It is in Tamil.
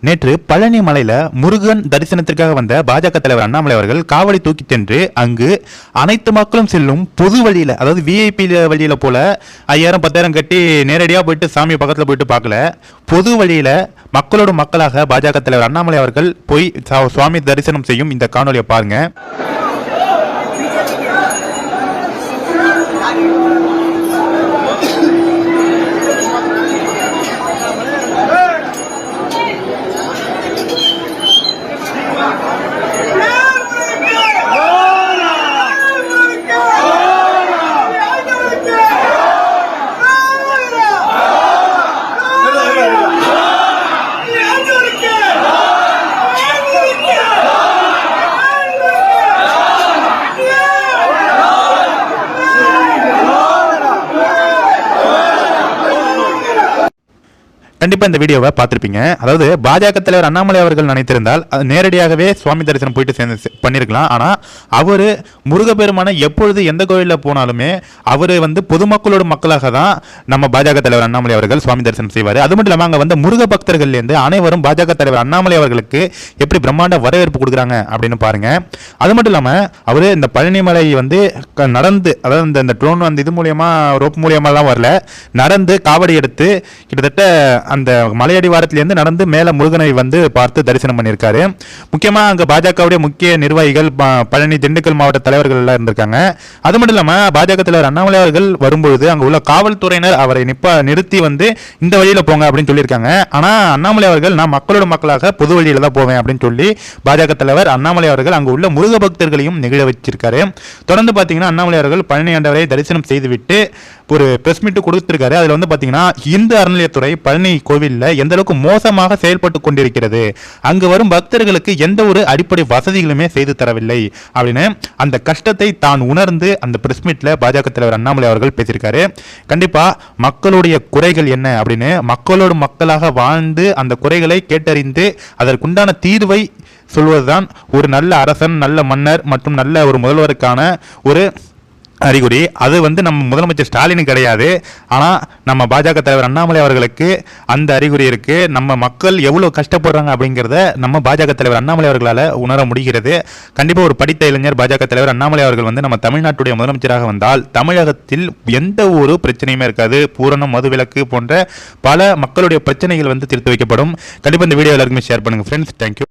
நேற்று பழனி மலையில முருகன் தரிசனத்திற்காக வந்த பாஜக தலைவர் அண்ணாமலை அவர்கள் காவடி தூக்கி சென்று அங்கு அனைத்து மக்களும் செல்லும் பொது வழியில, அதாவது விஐபி வழியில போல 5000 10,000 கட்டி நேரடியாக போயிட்டு சாமி பக்கத்தில் போயிட்டு பார்க்கல, பொது வழியில மக்களோட மக்களாக பாஜக தலைவர் அண்ணாமலை அவர்கள் போய் சுவாமி தரிசனம் செய்யும் இந்த காணொலியை பாருங்க. கண்டிப்பாக இந்த வீடியோவை பார்த்துருப்பீங்க. அதாவது பாஜக தலைவர் அண்ணாமலை அவர்கள் நினைத்திருந்தால் நேரடியாகவே சுவாமி தரிசனம் போயிட்டு பண்ணியிருக்கலாம். ஆனால் அவர் முருகப்பெருமான எப்பொழுது எந்த கோயிலில் போனாலுமே அவர் பொதுமக்களோட மக்களாக தான் நம்ம பாஜக தலைவர் அண்ணாமலை அவர்கள் சுவாமி தரிசனம் செய்வார். அது மட்டும் இல்லாமல் அங்கே முருக பக்தர்கள்லேருந்து அனைவரும் பாஜக தலைவர் அண்ணாமலை அவர்களுக்கு எப்படி பிரம்மாண்ட வரவேற்பு கொடுக்குறாங்க அப்படின்னு பாருங்க. அது மட்டும் இல்லாமல் அவர் இந்த பழனிமலை நடந்து, அதாவது இந்த ட்ரோன் இது மூலியமா ரோப் மூலியமாலாம் வரல, நடந்து காவடி எடுத்து கிட்டத்தட்ட அந்த மலையடி வாரத்திலிருந்து நடந்து மேல முருகனை பார்த்து தரிசனம் பண்ணியிருக்காரு. முக்கியமா அங்க பாஜகவுடைய முக்கிய நிர்வாகிகள், பழனி திண்டுக்கல் மாவட்ட தலைவர்கள் எல்லாம் இருந்திருக்காங்க. அது மட்டும் இல்லாம பாஜக தலைவர் அண்ணாமலை அவர்கள் வரும்பொழுது அங்க உள்ள காவல்துறையினர் அவரை நிறுத்தி இந்த வழியில போங்க அப்படின்னு சொல்லியிருக்காங்க. ஆனா அண்ணாமலை அவர்கள் நான் மக்களோட மக்களாக பொது வழியில தான் போவேன் அப்படின்னு சொல்லி பாஜக தலைவர் அண்ணாமலை அவர்கள் அங்கு உள்ள முருக பக்தர்களையும் நிகழ வச்சிருக்காரு. தொடர்ந்து பாத்தீங்கன்னா அண்ணாமலை அவர்கள் பழனி ஆண்டவரை தரிசனம் செய்துவிட்டு ஒரு பிரஸ் மீட் கொடுத்திருக்காரு. அதுல பாத்தீங்கன்னா இந்து அறநிலையத்துறை பழனி கோவில்ல எந்த அளவுக்கு மோசமாக செயல்பட்டு கொண்டிருக்கிறது, அங்கு வரும் பக்தர்களுக்கு எந்த ஒரு அடிப்படை வசதிகளுமே செய்து தரவில்லை அப்படின்னு அந்த கஷ்டத்தை தான் உணர்ந்து அந்த பிரஸ் மீட்ல பாஜக தலைவர் அண்ணாமலை அவர்கள் பேசியிருக்காரு. கண்டிப்பா மக்களுடைய குறைகள் என்ன அப்படின்னு மக்களோடு மக்களாக வாழ்ந்து அந்த குறைகளை கேட்டறிந்து அதற்குண்டான தீர்வை சொல்வதுதான் ஒரு நல்ல அரசன், நல்ல மன்னர் மற்றும் நல்ல ஒரு முதல்வருக்கான ஒரு அறிகுறி. அது நம்ம முதலமைச்சர் ஸ்டாலின் கிடையாது. ஆனால் நம்ம பாஜக தலைவர் அண்ணாமலை அவர்களுக்கு அந்த அறிகுறி இருக்கு. நம்ம மக்கள் எவ்வளோ கஷ்டப்படுறாங்க அப்படிங்கிறத நம்ம பாஜக தலைவர் அண்ணாமலை அவர்களால் உணர முடிகிறது. கண்டிப்பாக ஒரு படித்த இளைஞர் பாஜக தலைவர் அண்ணாமலை அவர்கள் நம்ம தமிழ்நாட்டுடைய முதலமைச்சராக வந்தால் தமிழகத்தில் எந்த ஒரு பிரச்சனையுமே இருக்காது. பூரணம், மதுவிலக்கு போன்ற பல மக்களுடைய பிரச்சனைகள் தீர்த்து வைக்கப்படும். கண்டிப்பாக இந்த வீடியோ எல்லாருக்குமே ஷேர் பண்ணுங்க ஃப்ரெண்ட்ஸ். தேங்க்யூ.